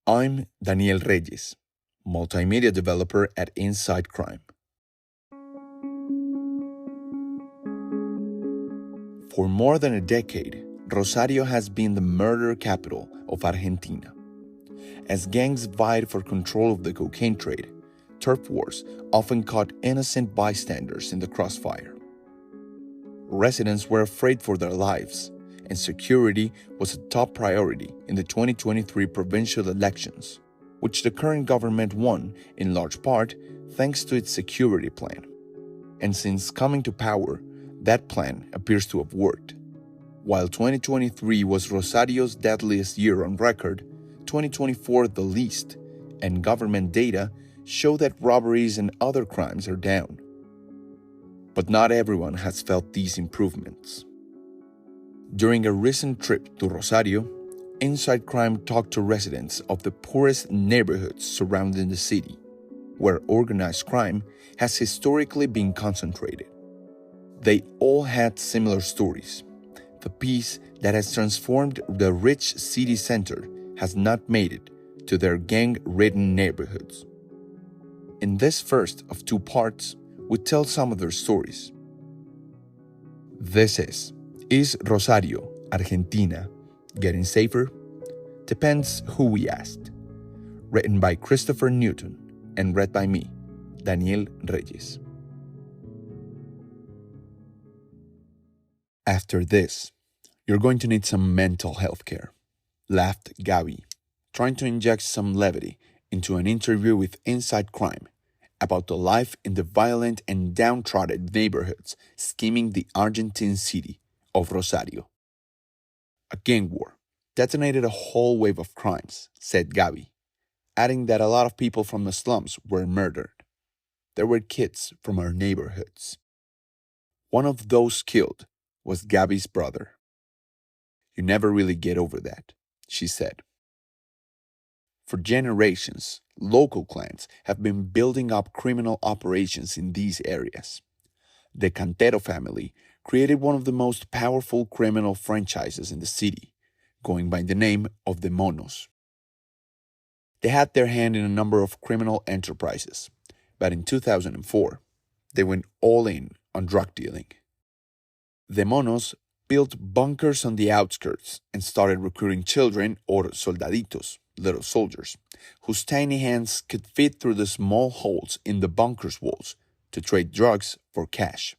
I'm Daniel Reyes, multimedia developer at Inside Crime. For more than a decade, Rosario has been the murder capital of Argentina. As gangs vied for control of the cocaine trade, turf wars often caught innocent bystanders in the crossfire. Residents were afraid for their lives, and security was a top priority in the 2023 provincial elections, which the current government won in large part thanks to its security plan. And since coming to power, that plan appears to have worked. While 2023 was Rosario's deadliest year on record, 2024 the least, and government data show that robberies and other crimes are down. But not everyone has felt these improvements. During a recent trip to Rosario, Inside Crime talked to residents of the poorest neighborhoods surrounding the city, where organized crime has historically been concentrated. They all had similar stories. The piece that has transformed the rich city center has not made it to their gang-ridden neighborhoods. In this first of two parts, we tell some of their stories. This is Rosario, Argentina, getting safer? Depends who we asked. Written by Christopher Newton and read by me, Daniel Reyes. After this, you're going to need some mental health care, laughed Gabby, trying to inject some levity into an interview with Inside Crime about the life in the violent and downtrodden neighborhoods scheming the Argentine city of Rosario. A gang war detonated a whole wave of crimes, said Gabby, adding that a lot of people from the slums were murdered. There were kids from our neighborhoods. One of those killed was Gabby's brother. You never really get over that, she said. For generations, local clans have been building up criminal operations in these areas. The Cantero family created one of the most powerful criminal franchises in the city, going by the name of the Monos. They had their hand in a number of criminal enterprises, but in 2004, they went all in on drug dealing. The Monos built bunkers on the outskirts and started recruiting children, or soldaditos, little soldiers, whose tiny hands could fit through the small holes in the bunker's walls to trade drugs for cash.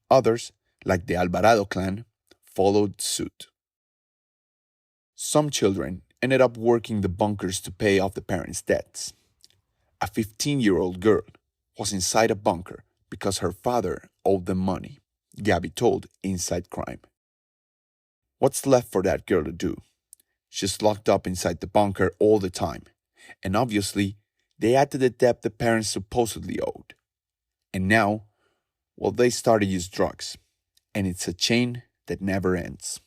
Others, like the Alvarado clan, followed suit. Some children ended up working the bunkers to pay off the parents' debts. A 15-year-old girl was inside a bunker because her father owed them money, Gabby told Inside Crime. What's left for that girl to do? She's locked up inside the bunker all the time, and obviously, they add to the debt the parents supposedly owed. And now, well, they started to use drugs, and it's a chain that never ends.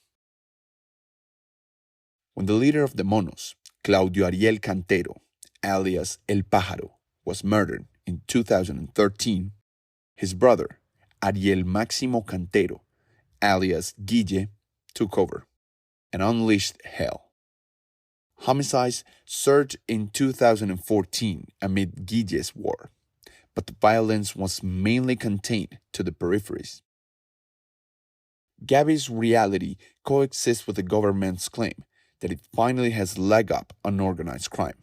When the leader of the Monos, Claudio Ariel Cantero, alias El Pájaro, was murdered in 2013, his brother, Ariel Máximo Cantero, alias Guille, took over and unleashed hell. Homicides surged in 2014 amid Guille's war, but the violence was mainly contained to the peripheries. Gabby's reality coexists with the government's claim that it finally has leg up on organized crime.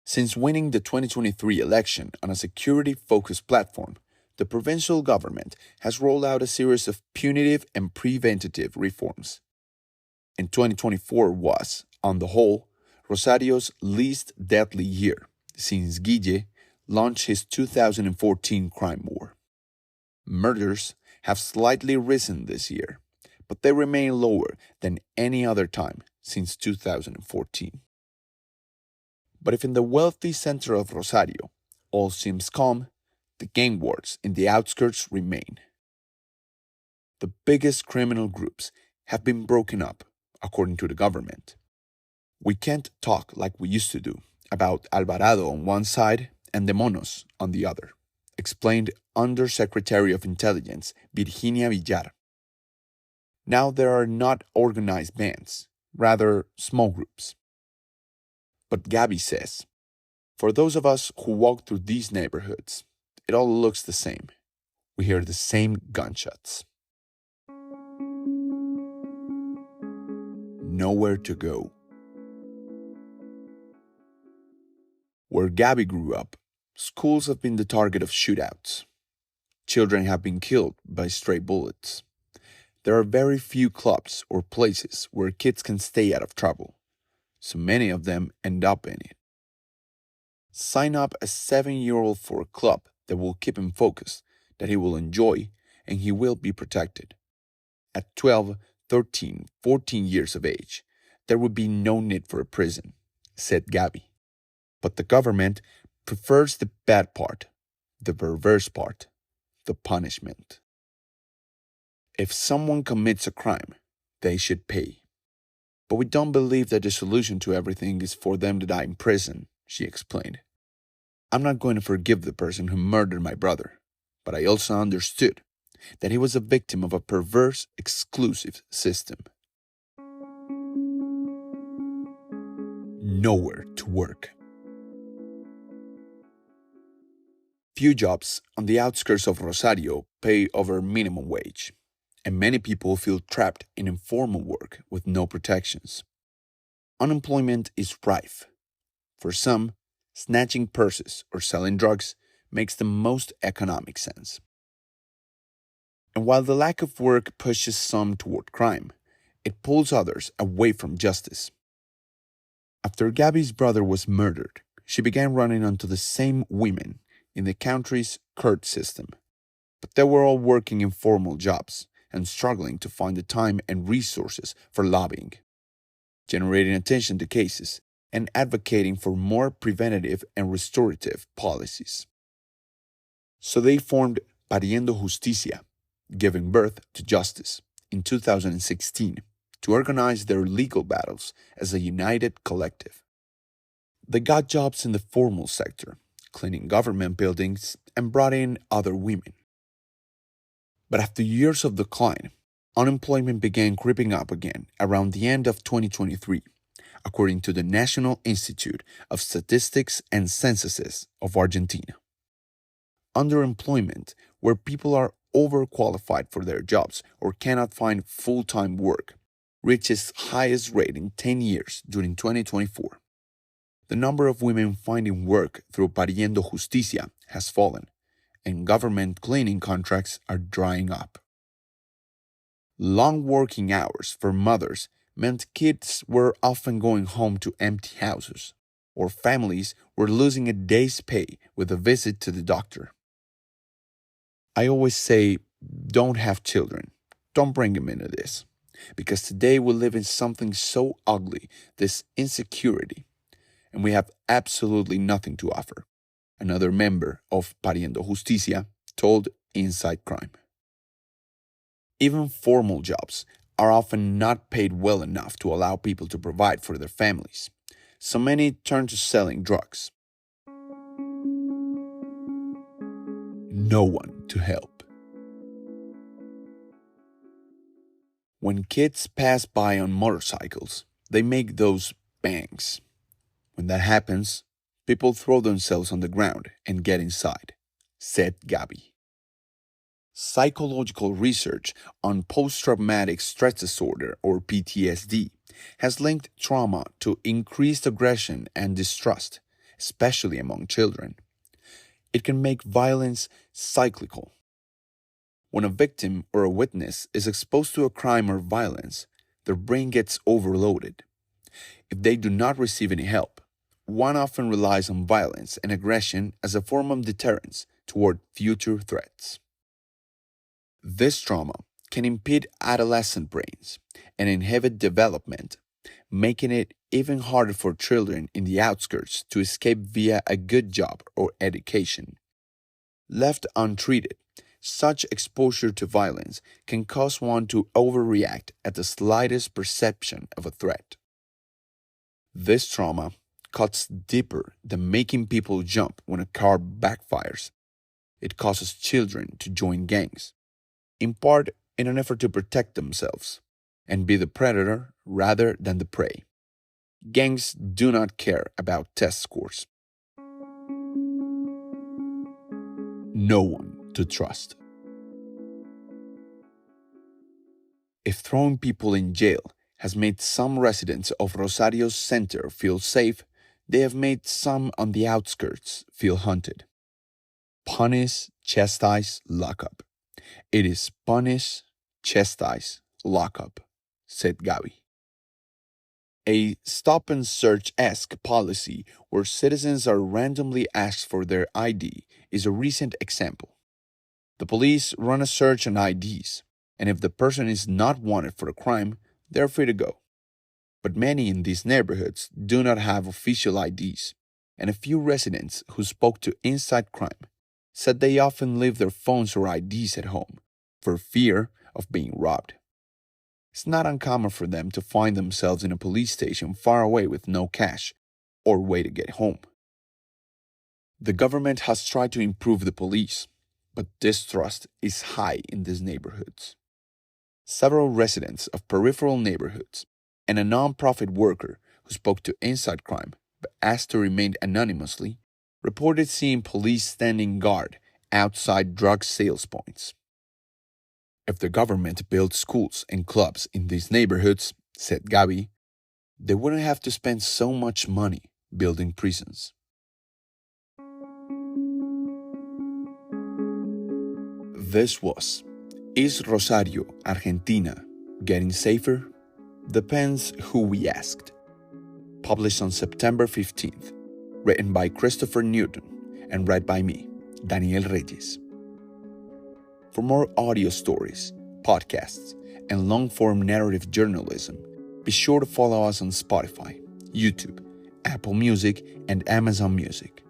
Since winning the 2023 election on a security-focused platform, the provincial government has rolled out a series of punitive and preventative reforms. And 2024 was, on the whole, Rosario's least deadly year since Guille launched his 2014 crime war. Murders have slightly risen this year, but they remain lower than any other time since 2014. But if in the wealthy center of Rosario all seems calm, the gang wars in the outskirts remain. The biggest criminal groups have been broken up, according to the government. We can't talk like we used to do about Alvarado on one side and the Monos on the other, explained Undersecretary of Intelligence Virginia Villar. Now there are not organized bands, rather small groups. But Gabby says, for those of us who walk through these neighborhoods, it all looks the same. We hear the same gunshots. Nowhere to go. Where Gabby grew up, schools have been the target of shootouts. Children have been killed by stray bullets. There are very few clubs or places where kids can stay out of trouble, so many of them end up in it. Sign up a 7-year-old for a club that will keep him focused, that he will enjoy, and he will be protected. At 12, 13, 14 years of age, there would be no need for a prison, said Gabby. But the government prefers the bad part, the perverse part, the punishment. If someone commits a crime, they should pay. But we don't believe that the solution to everything is for them to die in prison, she explained. I'm not going to forgive the person who murdered my brother, but I also understood that he was a victim of a perverse, exclusive system. Nowhere to work. Few jobs on the outskirts of Rosario pay over minimum wage, and many people feel trapped in informal work with no protections. Unemployment is rife. For some, snatching purses or selling drugs makes the most economic sense. And while the lack of work pushes some toward crime, it pulls others away from justice. After Gabby's brother was murdered, she began running onto the same women in the country's court system. But they were all working in formal jobs and struggling to find the time and resources for lobbying, generating attention to cases, and advocating for more preventative and restorative policies. So they formed Pariendo Justicia, giving birth to justice, in 2016 to organize their legal battles as a united collective. They got jobs in the formal sector, cleaning government buildings, and brought in other women. But after years of decline, unemployment began creeping up again around the end of 2023, according to the National Institute of Statistics and Censuses of Argentina. Underemployment, where people are overqualified for their jobs or cannot find full-time work, reached its highest rate in 10 years during 2024. The number of women finding work through Pariendo Justicia has fallen, and government cleaning contracts are drying up. Long working hours for mothers meant kids were often going home to empty houses, or families were losing a day's pay with a visit to the doctor. I always say, don't have children. Don't bring them into this. Because today we live in something so ugly, this insecurity, and we have absolutely nothing to offer, another member of Pariendo Justicia told Inside Crime. Even formal jobs are often not paid well enough to allow people to provide for their families, so many turn to selling drugs. No one to help. When kids pass by on motorcycles, they make those bangs. When that happens, people throw themselves on the ground and get inside, said Gabby. Psychological research on post-traumatic stress disorder, or PTSD, has linked trauma to increased aggression and distrust, especially among children. It can make violence cyclical. When a victim or a witness is exposed to a crime or violence, their brain gets overloaded. If they do not receive any help, one often relies on violence and aggression as a form of deterrence toward future threats. This trauma can impede adolescent brains and inhibit development, making it even harder for children in the outskirts to escape via a good job or education. Left untreated, such exposure to violence can cause one to overreact at the slightest perception of a threat. This trauma cuts deeper than making people jump when a car backfires. It causes children to join gangs, in part in an effort to protect themselves and be the predator rather than the prey. Gangs do not care about test scores. No one to trust. If throwing people in jail has made some residents of Rosario's center feel safe, they have made some on the outskirts feel haunted. Punish, chastise, lock up. It is punish, chastise, lock up, said Gabi. A stop-and-search-esque policy where citizens are randomly asked for their ID is a recent example. The police run a search on IDs, and if the person is not wanted for a crime, they're free to go. But many in these neighborhoods do not have official IDs, and a few residents who spoke to Inside Crime said they often leave their phones or IDs at home for fear of being robbed. It's not uncommon for them to find themselves in a police station far away with no cash or way to get home. The government has tried to improve the police, but distrust is high in these neighborhoods. Several residents of peripheral neighborhoods and a non-profit worker who spoke to Inside Crime but asked to remain anonymously reported seeing police standing guard outside drug sales points. If the government built schools and clubs in these neighborhoods, said Gabi, they wouldn't have to spend so much money building prisons. This was Is Rosario, Argentina, getting safer? Depends who we asked. Published on September 15th, written by Christopher Newton and read by me, Daniel Reyes. For more audio stories, podcasts, and long-form narrative journalism, be sure to follow us on Spotify, YouTube, Apple Music, and Amazon Music.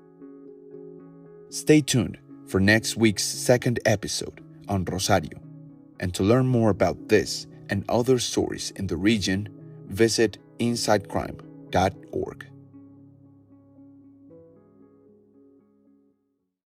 Stay tuned for next week's second episode on Rosario. And to learn more about this and other stories in the region, visit insidecrime.org.